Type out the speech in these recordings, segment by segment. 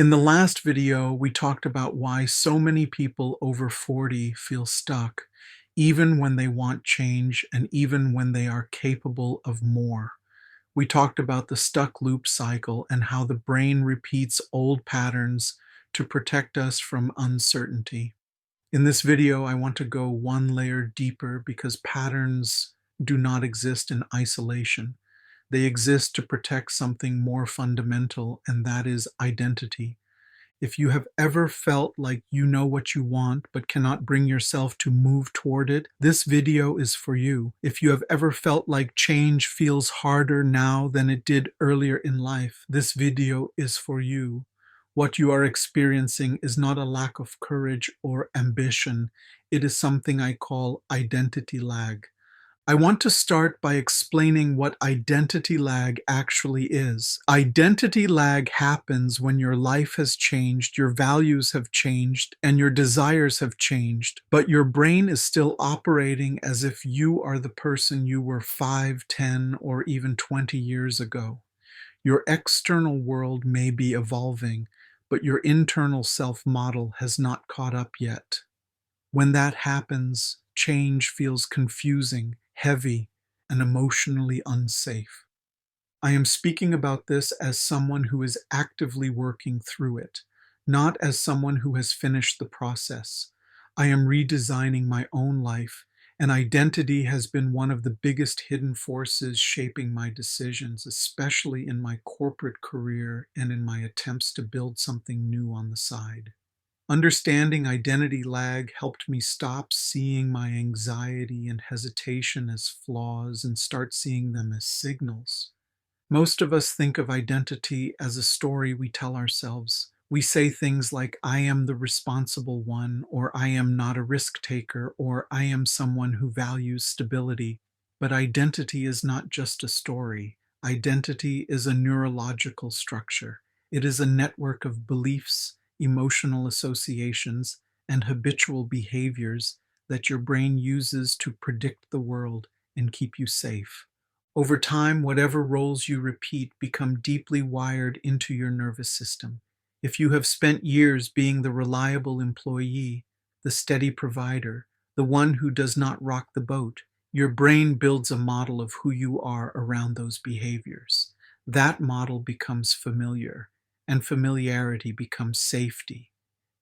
In the last video, we talked about why so many people over 40 feel stuck, even when they want change and even when they are capable of more. We talked about the stuck loop cycle and how the brain repeats old patterns to protect us from uncertainty. In this video, I want to go one layer deeper because patterns do not exist in isolation. They exist to protect something more fundamental, and that is identity. If you have ever felt like you know what you want but cannot bring yourself to move toward it, this video is for you. If you have ever felt like change feels harder now than it did earlier in life, this video is for you. What you are experiencing is not a lack of courage or ambition. It is something I call identity lag. I want to start by explaining what identity lag actually is. Identity lag happens when your life has changed, your values have changed, and your desires have changed, but your brain is still operating as if you are the person you were 5, 10, or even 20 years ago. Your external world may be evolving, but your internal self-model has not caught up yet. When that happens, change feels confusing, heavy, and emotionally unsafe. I am speaking about this as someone who is actively working through it, not as someone who has finished the process. I am redesigning my own life, and identity has been one of the biggest hidden forces shaping my decisions, especially in my corporate career and in my attempts to build something new on the side. Understanding identity lag helped me stop seeing my anxiety and hesitation as flaws and start seeing them as signals. Most of us think of identity as a story we tell ourselves. We say things like, I am the responsible one, or I am not a risk taker, or I am someone who values stability. But identity is not just a story. Identity is a neurological structure. It is a network of beliefs, emotional associations, and habitual behaviors that your brain uses to predict the world and keep you safe. Over time, whatever roles you repeat become deeply wired into your nervous system. If you have spent years being the reliable employee, the steady provider, the one who does not rock the boat, your brain builds a model of who you are around those behaviors. That model becomes familiar, and familiarity becomes safety.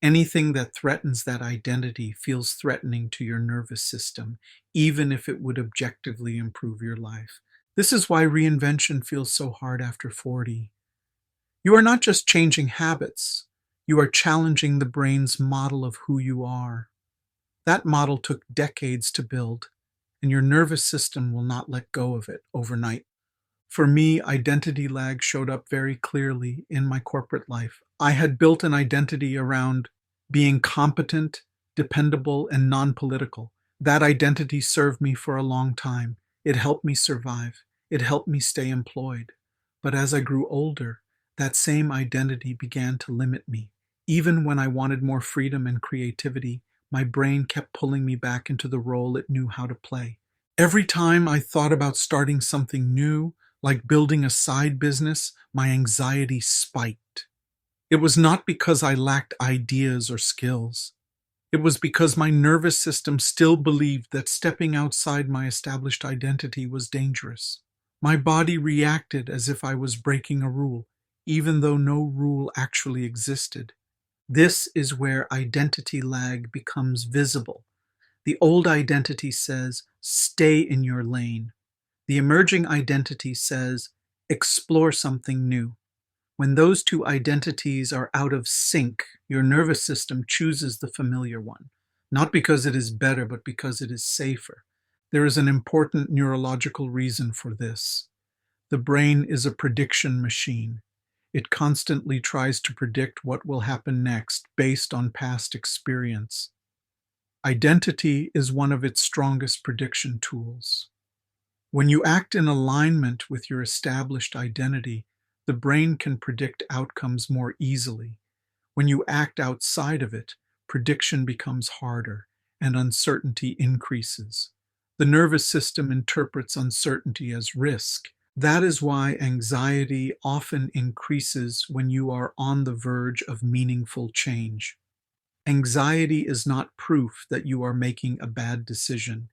Anything that threatens that identity feels threatening to your nervous system, even if it would objectively improve your life. This is why reinvention feels so hard after 40. You are not just changing habits, you are challenging the brain's model of who you are. That model took decades to build, and your nervous system will not let go of it overnight. For me, identity lag showed up very clearly in my corporate life. I had built an identity around being competent, dependable, and non-political. That identity served me for a long time. It helped me survive. It helped me stay employed. But as I grew older, that same identity began to limit me. Even when I wanted more freedom and creativity, my brain kept pulling me back into the role it knew how to play. Every time I thought about starting something new, like building a side business, my anxiety spiked. It was not because I lacked ideas or skills. It was because my nervous system still believed that stepping outside my established identity was dangerous. My body reacted as if I was breaking a rule, even though no rule actually existed. This is where identity lag becomes visible. The old identity says, stay in your lane. The emerging identity says, explore something new. When those two identities are out of sync, your nervous system chooses the familiar one, not because it is better, but because it is safer. There is an important neurological reason for this. The brain is a prediction machine. It constantly tries to predict what will happen next based on past experience. Identity is one of its strongest prediction tools. When you act in alignment with your established identity, the brain can predict outcomes more easily. When you act outside of it, prediction becomes harder and uncertainty increases. The nervous system interprets uncertainty as risk, That is why anxiety often increases when you are on the verge of meaningful change. Anxiety is not proof that you are making a bad decision.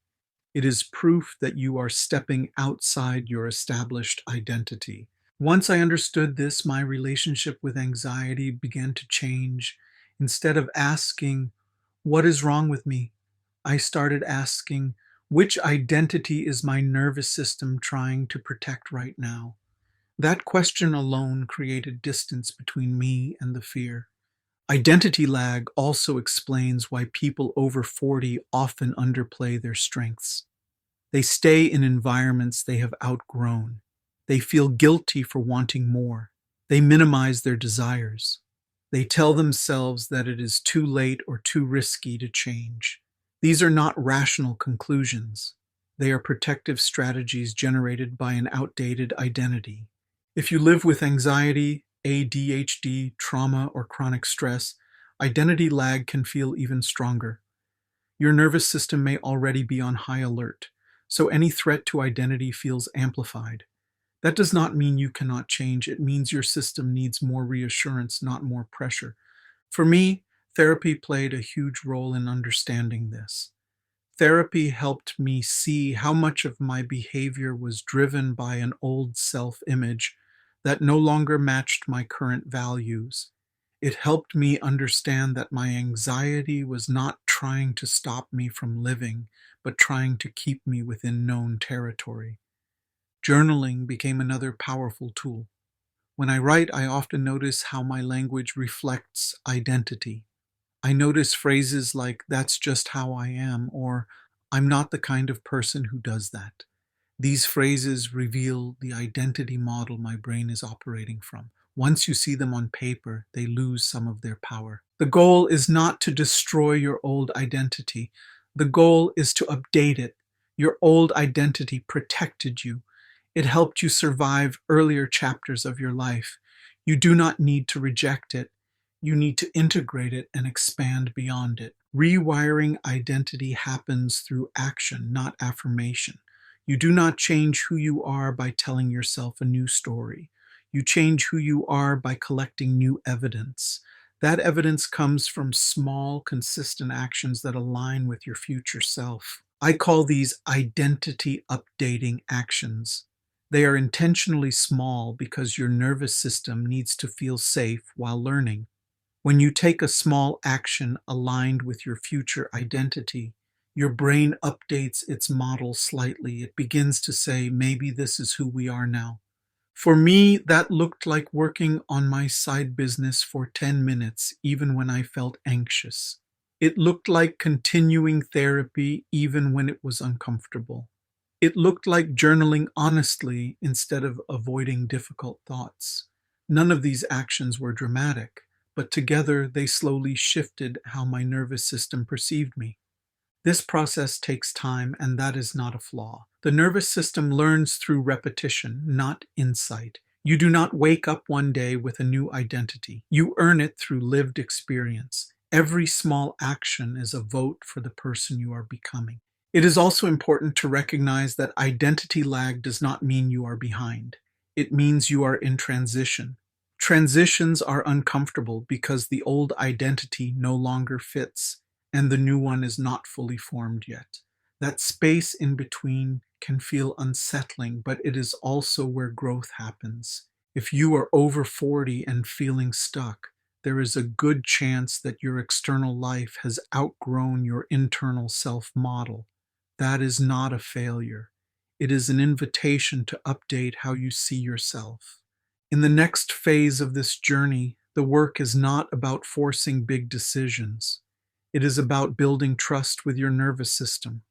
It is proof that you are stepping outside your established identity. Once I understood this, my relationship with anxiety began to change. Instead of asking, "What is wrong with me?" I started asking, "Which identity is my nervous system trying to protect right now?" That question alone created distance between me and the fear. Identity lag also explains why people over 40 often underplay their strengths. They stay in environments they have outgrown. They feel guilty for wanting more. They minimize their desires. They tell themselves that it is too late or too risky to change. These are not rational conclusions. They are protective strategies generated by an outdated identity. If you live with anxiety, ADHD, trauma, or chronic stress, identity lag can feel even stronger. Your nervous system may already be on high alert, so any threat to identity feels amplified. That does not mean you cannot change. It means your system needs more reassurance, not more pressure. For me, therapy played a huge role in understanding this. Therapy helped me see how much of my behavior was driven by an old self image that no longer matched my current values. It helped me understand that my anxiety was not trying to stop me from living, but trying to keep me within known territory. Journaling became another powerful tool. When I write, I often notice how my language reflects identity. I notice phrases like, "that's just how I am," or "I'm not the kind of person who does that." These phrases reveal the identity model my brain is operating from. Once you see them on paper, they lose some of their power. The goal is not to destroy your old identity. The goal is to update it. Your old identity protected you. It helped you survive earlier chapters of your life. You do not need to reject it. You need to integrate it and expand beyond it. Rewiring identity happens through action, not affirmation. You do not change who you are by telling yourself a new story. You change who you are by collecting new evidence. That evidence comes from small, consistent actions that align with your future self. I call these identity updating actions. They are intentionally small because your nervous system needs to feel safe while learning. When you take a small action aligned with your future identity, your brain updates its model slightly. It begins to say, maybe this is who we are now. For me, that looked like working on my side business for 10 minutes, even when I felt anxious. It looked like continuing therapy, even when it was uncomfortable. It looked like journaling honestly instead of avoiding difficult thoughts. None of these actions were dramatic, but together they slowly shifted how my nervous system perceived me. This process takes time, and that is not a flaw. The nervous system learns through repetition, not insight. You do not wake up one day with a new identity. You earn it through lived experience. Every small action is a vote for the person you are becoming. It is also important to recognize that identity lag does not mean you are behind. It means you are in transition. Transitions are uncomfortable because the old identity no longer fits and the new one is not fully formed yet. That space in between can feel unsettling, but it is also where growth happens. If you are over 40 and feeling stuck, there is a good chance that your external life has outgrown your internal self model. That is not a failure. It is an invitation to update how you see yourself. In the next phase of this journey, the work is not about forcing big decisions. It is about building trust with your nervous system.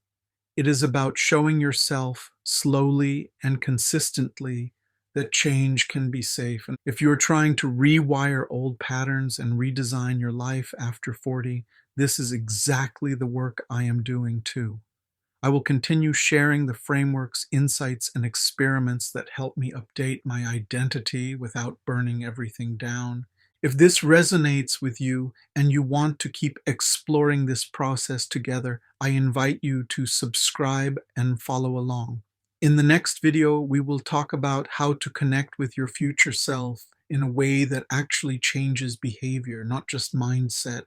It is about showing yourself slowly and consistently that change can be safe. And if you're trying to rewire old patterns and redesign your life after 40, this is exactly the work I am doing too. I will continue sharing the frameworks, insights, and experiments that help me update my identity without burning everything down. If this resonates with you and you want to keep exploring this process together, I invite you to subscribe and follow along. In the next video, we will talk about how to connect with your future self in a way that actually changes behavior, not just mindset.